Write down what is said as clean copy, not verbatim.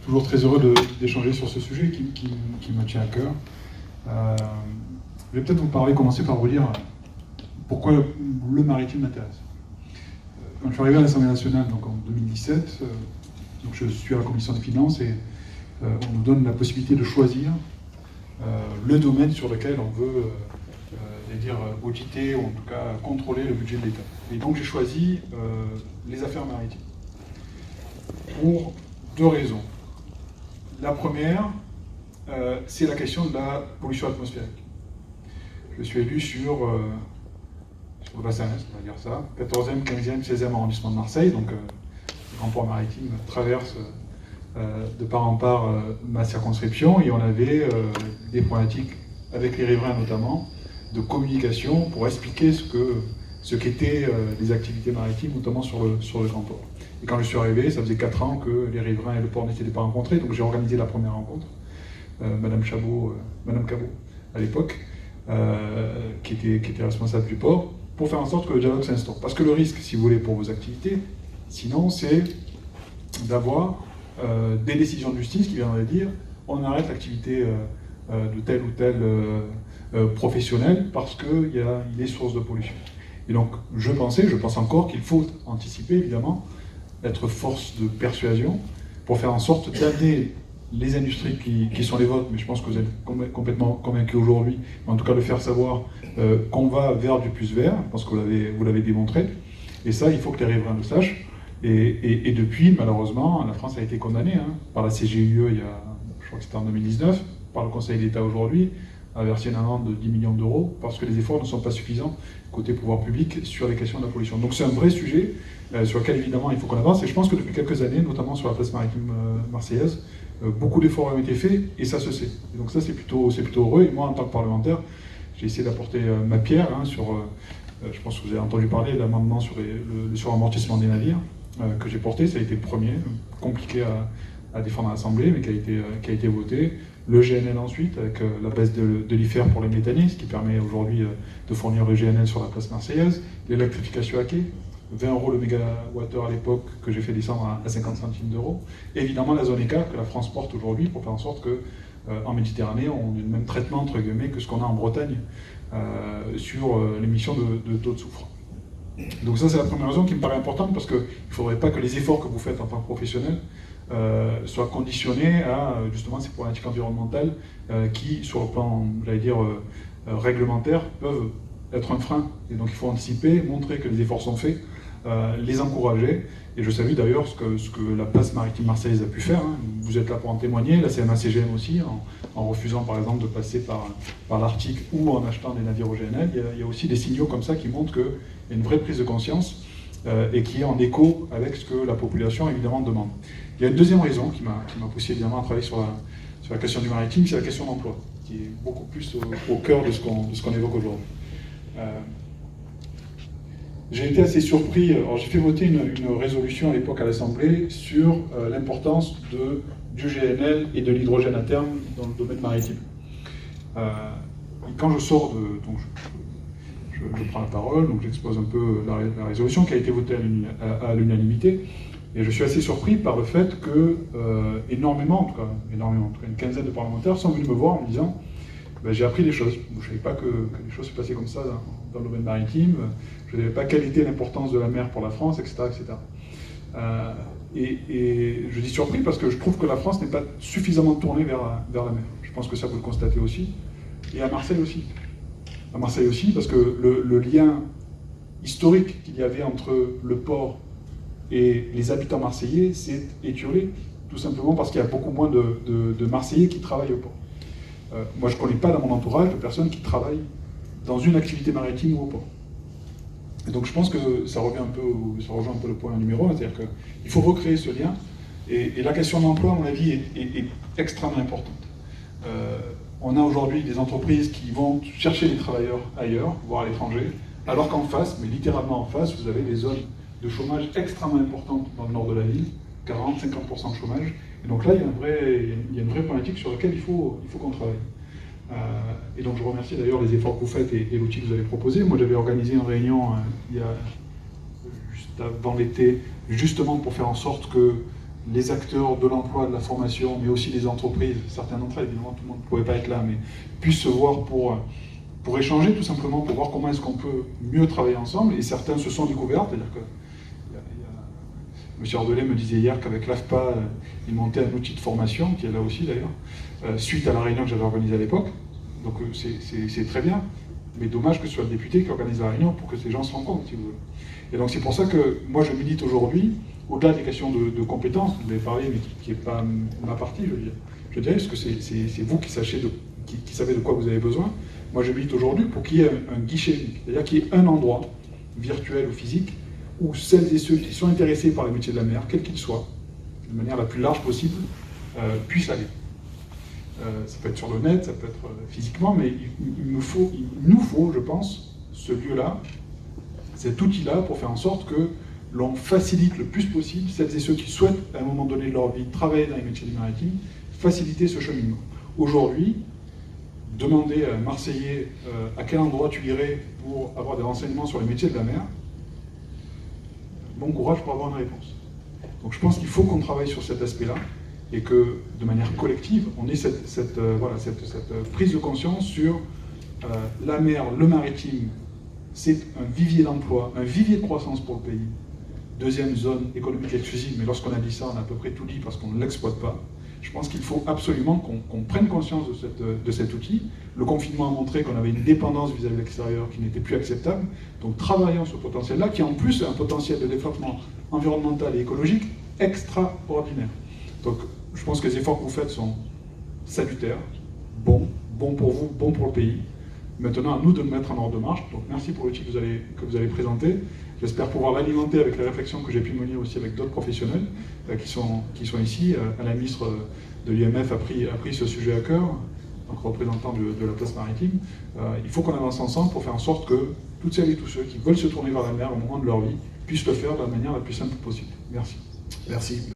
Toujours très heureux d'échanger sur ce sujet qui me tient à cœur. Je vais peut-être commencer par vous dire pourquoi le maritime m'intéresse. Quand je suis arrivé à l'Assemblée nationale donc en 2017, donc je suis à la commission des finances et on nous donne la possibilité de choisir le domaine sur lequel on veut auditer ou en tout cas contrôler le budget de l'État. Et donc j'ai choisi les affaires maritimes. Pour deux raisons. La première, c'est la question de la pollution atmosphérique. Je suis élu sur le bassin Est, on va dire ça, 14e, 15e, 16e arrondissement de Marseille, donc le grand port maritime traverse de part en part ma circonscription, et on avait des problématiques avec les riverains notamment, de communication pour expliquer ce qu'étaient les activités maritimes, notamment sur le grand port. Et quand je suis arrivé, ça faisait 4 ans que les riverains et le port n'étaient pas rencontrés, donc j'ai organisé la première rencontre, Madame Cabot à l'époque, qui était responsable du port, pour faire en sorte que le dialogue s'instaure. Parce que le risque, si vous voulez, pour vos activités, sinon, c'est d'avoir des décisions de justice qui viendraient dire on arrête l'activité de tel ou tel professionnel parce qu'il est source de pollution. Et donc, je pense encore qu'il faut anticiper, évidemment, être force de persuasion pour faire en sorte d'amener les industries qui sont les vôtres, mais je pense que vous êtes complètement convaincus aujourd'hui, mais en tout cas de faire savoir qu'on va vers du plus vert, je pense que vous l'avez démontré, et ça, il faut que les riverains le sachent. Et depuis, malheureusement, la France a été condamnée par la CGUE, je crois que c'était en 2019, par le Conseil d'État aujourd'hui, à verser une amende de 10 millions d'euros parce que les efforts ne sont pas suffisants côté pouvoir public sur les questions de la pollution. Donc c'est un vrai sujet sur lequel évidemment il faut qu'on avance, et je pense que depuis quelques années, notamment sur la place maritime marseillaise, beaucoup d'efforts ont été faits et ça se sait. Et donc ça c'est plutôt heureux, et moi en tant que parlementaire, j'ai essayé d'apporter ma pierre sur, je pense que vous avez entendu parler de l'amendement sur le suramortissement des navires que j'ai porté, ça a été le premier, compliqué à défendre à l'Assemblée, mais qui a été voté. Le GNL ensuite, avec la baisse de l'IFER pour les méthanistes, qui permet aujourd'hui de fournir le GNL sur la place marseillaise. L'électrification à quai, 20 € le mégawattheure à l'époque, que j'ai fait descendre à 50 centimes d'euros. Et évidemment la zone écart que la France porte aujourd'hui pour faire en sorte qu'en Méditerranée, on ait le même traitement, entre guillemets, que ce qu'on a en Bretagne sur l'émission de taux de soufre. Donc ça, c'est la première raison qui me paraît importante, parce qu'il ne faudrait pas que les efforts que vous faites en tant que professionnel soient conditionnés à justement ces problématiques environnementales qui, sur le plan, j'allais dire, réglementaire, peuvent être un frein. Et donc il faut anticiper, montrer que les efforts sont faits, les encourager. Et je salue d'ailleurs ce que la place maritime marseillaise a pu faire. Vous êtes là pour en témoigner, la CMA-CGM aussi, en refusant par exemple de passer par l'Arctique ou en achetant des navires au GNL. Il y a aussi des signaux comme ça qui montrent qu'il y a une vraie prise de conscience et qui est en écho avec ce que la population évidemment demande. Il y a une deuxième raison qui m'a poussé évidemment à travailler sur la question du maritime, c'est la question d'emploi, qui est beaucoup plus au cœur de ce qu'on évoque aujourd'hui. J'ai été assez surpris, alors j'ai fait voter une résolution à l'époque à l'Assemblée sur l'importance du GNL et de l'hydrogène à terme dans le domaine maritime. Et quand je sors donc je prends la parole, donc j'expose un peu la résolution qui a été votée à l'unanimité, et je suis assez surpris par le fait que énormément, en tout cas une quinzaine de parlementaires sont venus me voir en me disant j'ai appris des choses. Je ne savais pas que les choses se passaient comme ça dans le domaine maritime. Je ne savais pas quelle était l'importance de la mer pour la France, etc. etc. Et je dis surpris parce que je trouve que la France n'est pas suffisamment tournée vers la mer. Je pense que ça, vous le constatez aussi. Et à Marseille aussi. À Marseille aussi, parce que le lien historique qu'il y avait entre le port et les habitants marseillais s'est étiolé, tout simplement parce qu'il y a beaucoup moins de Marseillais qui travaillent au port. Moi, je ne connais pas dans mon entourage de personnes qui travaillent dans une activité maritime ou au port. Et donc je pense que ça rejoint un peu le point numéro 1, c'est-à-dire qu'il faut recréer ce lien, et la question de l'emploi, à mon avis, est extrêmement importante. On a aujourd'hui des entreprises qui vont chercher des travailleurs ailleurs, voire à l'étranger, alors qu'en face, mais littéralement en face, vous avez des zones de chômage extrêmement importantes dans le nord de la ville, 40-50% de chômage. Et donc là, il y a une vraie problématique sur laquelle il faut qu'on travaille. Et donc je remercie d'ailleurs les efforts que vous faites et l'outil que vous avez proposé. Moi, j'avais organisé une réunion il y a juste avant l'été, justement pour faire en sorte que les acteurs de l'emploi, de la formation, mais aussi les entreprises, certaines d'entre elles, évidemment, tout le monde ne pouvait pas être là, mais puissent se voir pour échanger tout simplement, pour voir comment est-ce qu'on peut mieux travailler ensemble. Et certains se sont découverts, c'est-à-dire que M. Ardelais me disait hier qu'avec l'AFPA, il montait un outil de formation, qui est là aussi d'ailleurs, suite à la réunion que j'avais organisée à l'époque. Donc c'est très bien, mais dommage que ce soit le député qui organise la réunion pour que ces gens se rencontrent, si vous voulez. Et donc c'est pour ça que moi je milite aujourd'hui, au-delà des questions de compétences, vous avez parlé, mais qui n'est pas ma partie, je dirais, parce que c'est vous qui savez de quoi vous avez besoin. Moi je milite aujourd'hui pour qu'il y ait un guichet unique, c'est-à-dire qu'il y ait un endroit, virtuel ou physique, où celles et ceux qui sont intéressés par les métiers de la mer, quels qu'ils soient, de manière la plus large possible, puissent aller. Ça peut être sur le net, ça peut être physiquement, mais il nous faut, je pense, ce lieu-là, cet outil-là, pour faire en sorte que l'on facilite le plus possible celles et ceux qui souhaitent, à un moment donné de leur vie, travailler dans les métiers du maritime, faciliter ce cheminement. Aujourd'hui, demander à un Marseillais à quel endroit tu irais pour avoir des renseignements sur les métiers de la mer, bon courage pour avoir une réponse. Donc je pense qu'il faut qu'on travaille sur cet aspect-là et que, de manière collective, on ait cette prise de conscience sur la mer, le maritime, c'est un vivier d'emploi, un vivier de croissance pour le pays. Deuxième zone économique exclusive, mais lorsqu'on a dit ça, on a à peu près tout dit parce qu'on ne l'exploite pas. Je pense qu'il faut absolument qu'on prenne conscience de cet outil. Le confinement a montré qu'on avait une dépendance vis-à-vis de l'extérieur qui n'était plus acceptable. Donc travaillons sur ce potentiel-là, qui en plus a un potentiel de développement environnemental et écologique extraordinaire. Donc je pense que les efforts que vous faites sont salutaires, bons pour vous, bons pour le pays. Maintenant, à nous de nous mettre en ordre de marche. Donc merci pour l'outil que vous allez présenter. J'espère pouvoir l'alimenter avec les réflexions que j'ai pu mener aussi avec d'autres professionnels qui sont ici. La ministre de l'UMF a pris ce sujet à cœur, donc représentant de la place maritime. Il faut qu'on avance ensemble pour faire en sorte que toutes celles et tous ceux qui veulent se tourner vers la mer au moment de leur vie puissent le faire de la manière la plus simple possible. Merci. Merci.